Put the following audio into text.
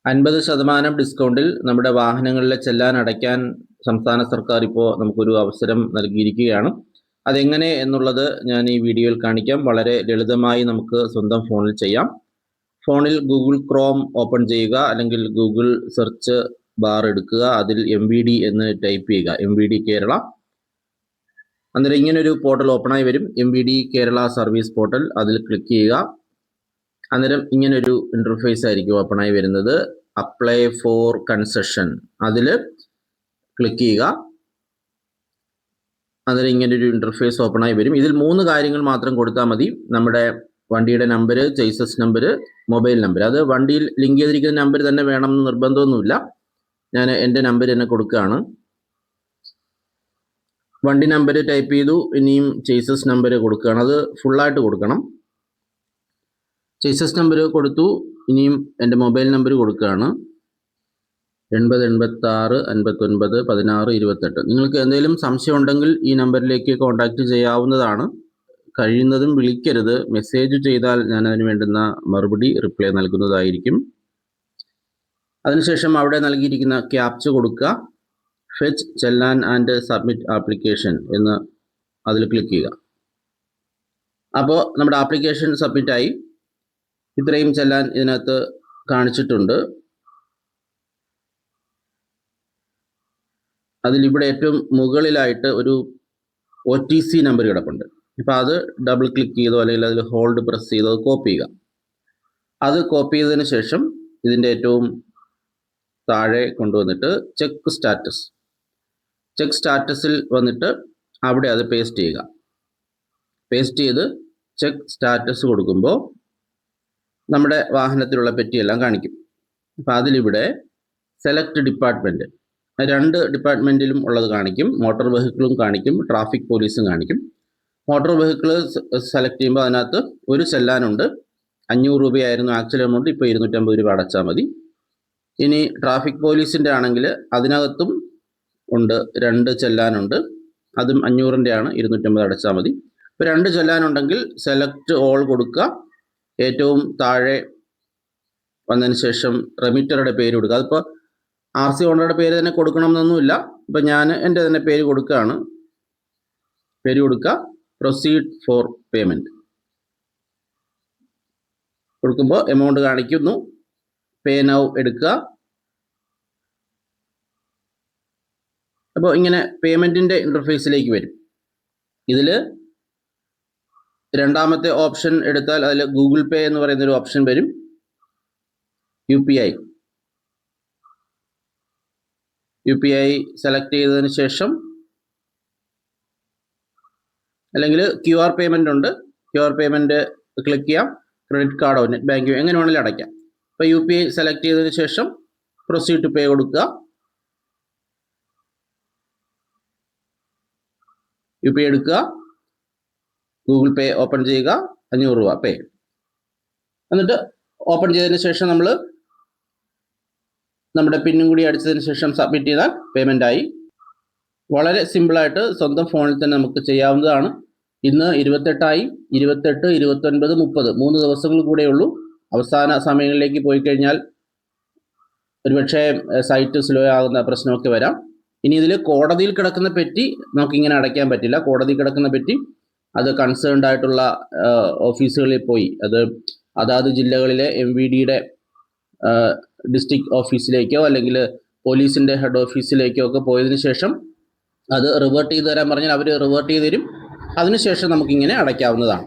50% ഡിസ്കൗണ്ടിൽ നമ്മുടെ വാഹനങ്ങളിലെ ചെല്ലാൻ അടയ്ക്കാൻ സംസ്ഥാന സർക്കാർ ഇപ്പോൾ നമുക്കൊരു അവസരം നൽകിയിരിക്കുകയാണ്. അതെങ്ങനെ എന്നുള്ളത് ഞാൻ ഈ വീഡിയോയിൽ കാണിക്കാം. വളരെ ലളിതമായി നമുക്ക് സ്വന്തം ഫോണിൽ ചെയ്യാം. ഫോണിൽ ഗൂഗിൾ ക്രോം ഓപ്പൺ ചെയ്യുക, അല്ലെങ്കിൽ ഗൂഗിൾ സെർച്ച് ബാർ എടുക്കുക, അതിൽ MVD എന്ന് ടൈപ്പ് ചെയ്യുക, MVD കേരള. അന്നേരം ഇങ്ങനൊരു പോർട്ടൽ ഓപ്പണായി വരും, MVD കേരള സർവീസ് പോർട്ടൽ. അതിൽ ക്ലിക്ക് ചെയ്യുക. അന്നേരം ഇങ്ങനൊരു ഇൻ്റർഫേസ് ആയിരിക്കും ഓപ്പണായി വരുന്നത്. അപ്ലൈ ഫോർ കൺസെഷൻ, അതിൽ ക്ലിക്ക് ചെയ്യുക. അന്നേരം ഇങ്ങനൊരു ഇൻ്റർഫേസ് ഓപ്പണായി വരും. ഇതിൽ 3 കാര്യങ്ങൾ മാത്രം കൊടുത്താൽ മതി. നമ്മുടെ വണ്ടിയുടെ number, chases number, mobile number. അത് വണ്ടിയിൽ ലിങ്ക് ചെയ്തിരിക്കുന്ന നമ്പർ തന്നെ വേണമെന്ന് നിർബന്ധമൊന്നുമില്ല. ഞാൻ എൻ്റെ നമ്പർ തന്നെ കൊടുക്കുകയാണ്. വണ്ടി നമ്പർ ടൈപ്പ് ചെയ്തു. ഇനിയും ചേസസ് നമ്പർ കൊടുക്കുകയാണ്. അത് ഫുള്ളായിട്ട് കൊടുക്കണം. ചേസസ് നമ്പർ കൊടുത്തു. ഇനിയും എൻ്റെ മൊബൈൽ നമ്പർ കൊടുക്കുകയാണ്. 8086 59 16 28. നിങ്ങൾക്ക് എന്തെങ്കിലും സംശയം ഉണ്ടെങ്കിൽ ഈ നമ്പറിലേക്ക് കോൺടാക്റ്റ് ചെയ്യാവുന്നതാണ്. കഴിയുന്നതും വിളിക്കരുത്. മെസ്സേജ് ചെയ്താൽ ഞാൻ അതിന് വേണ്ടുന്ന മറുപടി, റിപ്ലൈ നൽകുന്നതായിരിക്കും. അതിനുശേഷം അവിടെ നൽകിയിരിക്കുന്ന ക്യാപ്ച കൊടുക്കുക. ഫെച്ച് ചെല്ലാൻ ആൻഡ് സബ്മിറ്റ് ആപ്ലിക്കേഷൻ എന്ന് അതിൽ ക്ലിക്ക് ചെയ്യുക. അപ്പോൾ നമ്മുടെ ആപ്ലിക്കേഷൻ സബ്മിറ്റായി. ഇത്രയും ചെല്ലാൻ ഇതിനകത്ത് കാണിച്ചിട്ടുണ്ട്. അതിലിവിടെ ഏറ്റവും മുകളിലായിട്ട് ഒരു OTC നമ്പർ കിടപ്പുണ്ട്. അപ്പോൾ അത് ഡബിൾ ക്ലിക്ക് ചെയ്തോ അല്ലെങ്കിൽ അതിൽ ഹോൾഡ് പ്രസ് ചെയ്തോ കോപ്പി ചെയ്യുക. അത് കോപ്പി ചെയ്തതിന് ശേഷം ഇതിൻ്റെ ഏറ്റവും താഴെ കൊണ്ടുവന്നിട്ട് ചെക്ക് സ്റ്റാറ്റസിൽ വന്നിട്ട് അവിടെ അത് പേസ്റ്റ് ചെയ്യുക. പേസ്റ്റ് ചെയ്ത് ചെക്ക് സ്റ്റാറ്റസ് കൊടുക്കുമ്പോൾ നമ്മുടെ വാഹനത്തിലുള്ള പെറ്റിയെല്ലാം കാണിക്കും. അപ്പോൾ അതിലിവിടെ സെലക്ട് ഡിപ്പാർട്ട്മെൻറ്റ്, 2 ഡിപ്പാർട്ട്മെൻറ്റിലും ഉള്ളത് കാണിക്കും. മോട്ടോർ വെഹിക്കിളും കാണിക്കും, ട്രാഫിക് പോലീസും കാണിക്കും. മോട്ടോർ വെഹിക്കിൾ സെലക്ട് ചെയ്യുമ്പോൾ അതിനകത്ത് ഒരു ചെല്ലാനുണ്ട്. 500 രൂപയായിരുന്നു ആക്ച്വൽ എമൗണ്ട്, ഇപ്പോൾ 250 രൂപ അടച്ചാൽ മതി. ഇനി ട്രാഫിക് പോലീസിൻ്റെ ആണെങ്കിൽ അതിനകത്തും ഉണ്ട്, 2 ചെല്ലാനുണ്ട്. അതും 500-ൻ്റെ ആണ്, 250 അടച്ചാൽ മതി. ഇപ്പോൾ 2 ചെല്ലാനുണ്ടെങ്കിൽ സെലക്ട് ഓൾ കൊടുക്കുക. ഏറ്റവും താഴെ വന്നതിന് ശേഷം റെമിറ്ററുടെ പേര് കൊടുക്കുക. അതിപ്പോൾ RC ഓണറുടെ പേര് തന്നെ കൊടുക്കണമെന്നൊന്നുമില്ല. ഇപ്പം ഞാൻ എൻ്റെ തന്നെ പേര് കൊടുക്കുകയാണ്. പേര് കൊടുക്കുക. പ്രൊസീഡ് ഫോർ പേയ്മെൻറ്റ് കൊടുക്കുമ്പോൾ എമൗണ്ട് കാണിക്കുന്നു. പേ നൗ എടുക്കുക. അപ്പോൾ ഇങ്ങനെ പേയ്മെൻറ്റിൻ്റെ ഇൻ്റർഫേസിലേക്ക് വരും. ഇതിൽ രണ്ടാമത്തെ ഓപ്ഷൻ എടുത്താൽ അതിൽ ഗൂഗിൾ പേ എന്ന് പറയുന്നൊരു ഓപ്ഷൻ വരും. UPI സെലക്ട് ചെയ്തതിന് ശേഷം, അല്ലെങ്കിൽ QR പേയ്മെൻ്റ് ഉണ്ട്, QR പേയ്മെൻറ്റ് ക്ലിക്ക് ചെയ്യാം. ക്രെഡിറ്റ് കാർഡോ നെറ്റ് ബാങ്കിങ്ങോ എങ്ങനെ വേണമെങ്കിലും അടയ്ക്കാം. അപ്പോൾ UPI സെലക്ട് ചെയ്തതിന് ശേഷം പ്രൊസീഡ് ടു പേ കൊടുക്കുക. UPI എടുക്കുക. ഗൂഗിൾ പേ ഓപ്പൺ ചെയ്യുക. 500 രൂപ പേ. എന്നിട്ട് ഓപ്പൺ ചെയ്തതിന് ശേഷം നമ്മൾ നമ്മുടെ പിന്നും കൂടി അടിച്ചതിന് ശേഷം സബ്മിറ്റ് ചെയ്താൽ പേയ്മെൻ്റ് ആയി. വളരെ സിമ്പിളായിട്ട് സ്വന്തം ഫോണിൽ തന്നെ നമുക്ക് ചെയ്യാവുന്നതാണ്. ഇന്ന് 28 28, 29, 30 3 ദിവസങ്ങൾ കൂടെയുള്ളൂ. അവസാന സമയങ്ങളിലേക്ക് പോയി കഴിഞ്ഞാൽ ഒരുപക്ഷെ സൈറ്റ് സ്ലോ ആകുന്ന പ്രശ്നമൊക്കെ വരാം. ഇനി ഇതിൽ കോടതിയിൽ കിടക്കുന്ന പെറ്റി നമുക്കിങ്ങനെ അടയ്ക്കാൻ പറ്റില്ല. കോടതിയിൽ കിടക്കുന്ന പെറ്റി അത് കൺസേൺഡ് ആയിട്ടുള്ള ഓഫീസുകളിൽ പോയി, അതാത് ജില്ലകളിലെ MVDയുടെ ഡിസ്ട്രിക്ട് ഓഫീസിലേക്കോ അല്ലെങ്കിൽ പോലീസിൻ്റെ ഹെഡ് ഓഫീസിലേക്കോ ഒക്കെ പോയതിന് ശേഷം അത് റിവേർട്ട് ചെയ്ത് തരാൻ പറഞ്ഞാൽ അവർ റിവേർട്ട് ചെയ്ത് തരും. അതിനുശേഷം നമുക്കിങ്ങനെ അടയ്ക്കാവുന്നതാണ്.